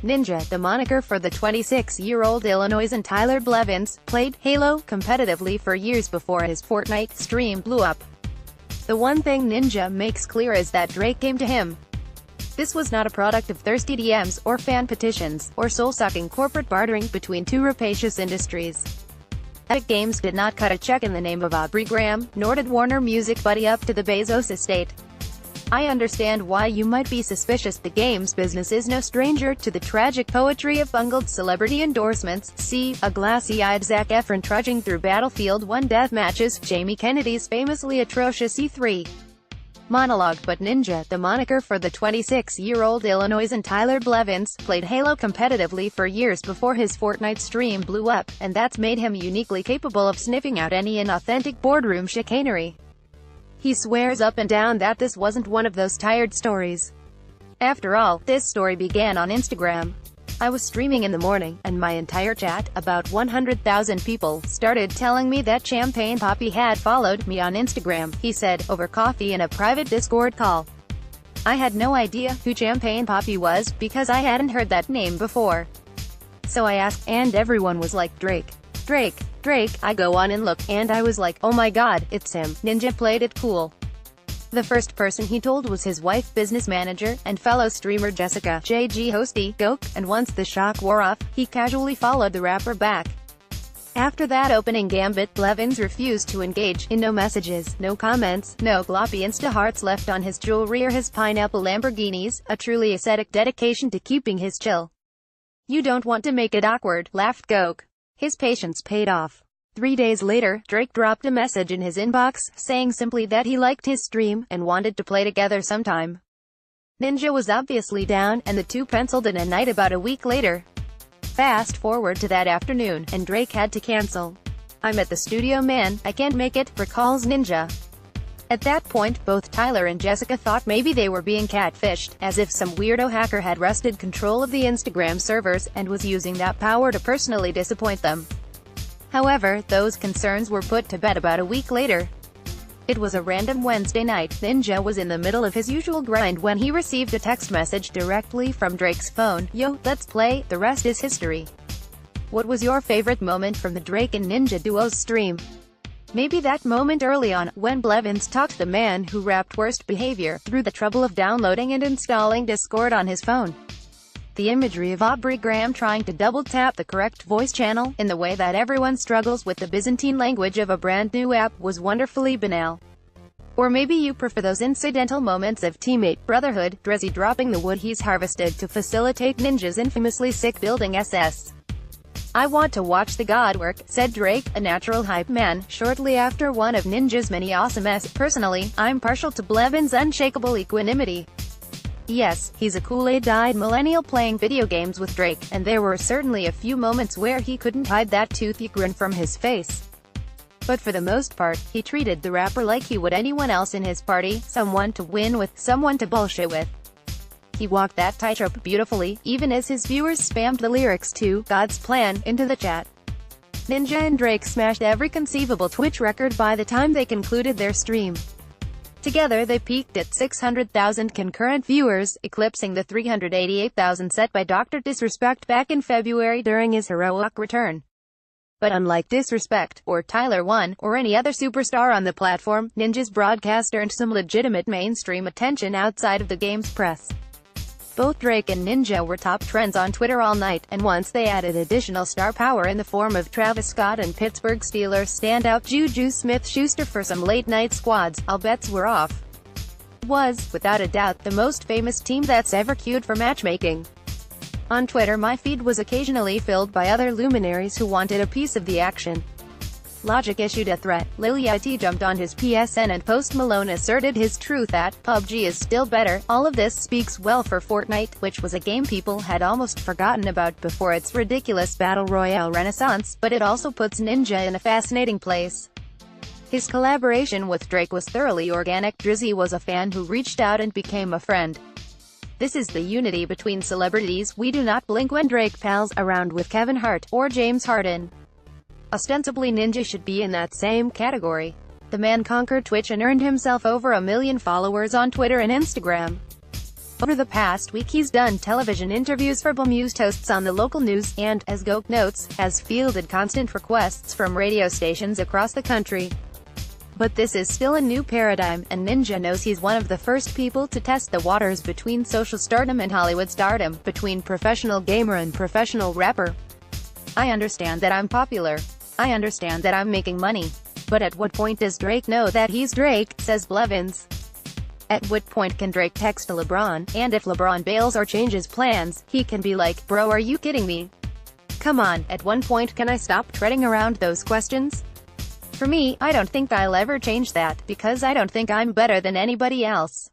Ninja, the moniker for the 26-year-old Illinoisan Tyler Blevins, played Halo competitively for years before his Fortnite stream blew up. The one thing Ninja makes clear is that Drake came to him. This was not a product of thirsty DMs, or fan petitions, or soul-sucking corporate bartering between two rapacious industries. Epic Games did not cut a check in the name of Aubrey Graham, nor did Warner Music buddy up to the Bezos estate. I understand why you might be suspicious. The games business is no stranger to the tragic poetry of bungled celebrity endorsements. See, a glassy-eyed Zac Efron trudging through Battlefield 1 death matches, Jamie Kennedy's famously atrocious E3 monologue. But Ninja, the moniker for the 26-year-old Illinoisan Tyler Blevins, played Halo competitively for years before his Fortnite stream blew up, and that's made him uniquely capable of sniffing out any inauthentic boardroom chicanery. He swears up and down that this wasn't one of those tired stories. After all, this story began on Instagram. I was streaming in the morning, and my entire chat, about 100,000 people, started telling me that Champagne Papi had followed me on Instagram, he said, over coffee in a private Discord call. I had no idea who Champagne Papi was, because I hadn't heard that name before. So I asked, and everyone was like, Drake. I go on and look, and I was like, oh my god, it's him. Ninja played it cool. The first person he told was his wife, business manager, and fellow streamer Jessica JG Hosty Goke, and once the shock wore off, he casually followed the rapper back. After that opening gambit, Blevins refused to engage in no messages, no comments, no gloppy Insta hearts left on his jewelry or his pineapple Lamborghinis, a truly ascetic dedication to keeping his chill. You don't want to make it awkward, laughed Goke. His patience paid off. 3 days later, Drake dropped a message in his inbox, saying simply that he liked his stream, and wanted to play together sometime. Ninja was obviously down, and the two penciled in a night about a week later. Fast forward to that afternoon, and Drake had to cancel. I'm at the studio man, I can't make it, recalls Ninja. At that point, both Tyler and Jessica thought maybe they were being catfished, as if some weirdo hacker had wrested control of the Instagram servers, and was using that power to personally disappoint them. However, those concerns were put to bed about a week later. It was a random Wednesday night. Ninja was in the middle of his usual grind when he received a text message directly from Drake's phone. Yo, let's play, the rest is history. What was your favorite moment from the Drake and Ninja duo's stream? Maybe that moment early on, when Blevins taught the man who rapped worst behavior, through the trouble of downloading and installing Discord on his phone. The imagery of Aubrey Graham trying to double-tap the correct voice channel, in the way that everyone struggles with the Byzantine language of a brand new app, was wonderfully banal. Or maybe you prefer those incidental moments of teammate brotherhood, Drizzy dropping the wood he's harvested to facilitate Ninja's infamously sick building SS. I want to watch the god work, said Drake, a natural hype man, shortly after one of Ninja's many awesomes. Personally, I'm partial to Blevins' unshakable equanimity. Yes, he's a Kool-Aid-dyed millennial playing video games with Drake, and there were certainly a few moments where he couldn't hide that toothy grin from his face. But for the most part, he treated the rapper like he would anyone else in his party, someone to win with, someone to bullshit with. He walked that tightrope beautifully, even as his viewers spammed the lyrics to God's Plan into the chat. Ninja and Drake smashed every conceivable Twitch record by the time they concluded their stream. Together they peaked at 600,000 concurrent viewers, eclipsing the 388,000 set by Dr. Disrespect back in February during his heroic return. But unlike Disrespect, or Tyler 1, or any other superstar on the platform, Ninja's broadcast earned some legitimate mainstream attention outside of the game's press. Both Drake and Ninja were top trends on Twitter all night, and once they added additional star power in the form of Travis Scott and Pittsburgh Steelers standout Juju Smith-Schuster for some late-night squads, all bets were off. It was, without a doubt, the most famous team that's ever queued for matchmaking. On Twitter, my feed was occasionally filled by other luminaries who wanted a piece of the action. Logic issued a threat, Lil Yachty jumped on his PSN, and Post Malone asserted his truth that PUBG is still better. All of this speaks well for Fortnite, which was a game people had almost forgotten about before its ridiculous battle royale renaissance, but it also puts Ninja in a fascinating place. His collaboration with Drake was thoroughly organic. Drizzy was a fan who reached out and became a friend. This is the unity between celebrities. We do not blink when Drake pals around with Kevin Hart, or James Harden. Ostensibly Ninja should be in that same category. The man conquered Twitch and earned himself over 1 million followers on Twitter and Instagram. Over the past week he's done television interviews for bemused hosts on the local news, and, as Goat notes, has fielded constant requests from radio stations across the country. But this is still a new paradigm, and Ninja knows he's one of the first people to test the waters between social stardom and Hollywood stardom, between professional gamer and professional rapper. I understand that I'm popular. I understand that I'm making money. But at what point does Drake know that he's Drake, says Blevins. At what point can Drake text LeBron, and if LeBron bails or changes plans, he can be like, bro, are you kidding me? Come on, at one point can I stop treading around those questions? For me, I don't think I'll ever change that, because I don't think I'm better than anybody else.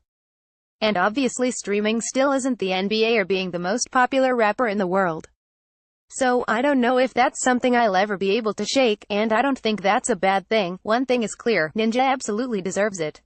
And obviously streaming still isn't the NBA or being the most popular rapper in the world. So, I don't know if that's something I'll ever be able to shake, and I don't think that's a bad thing. One thing is clear, Ninja absolutely deserves it.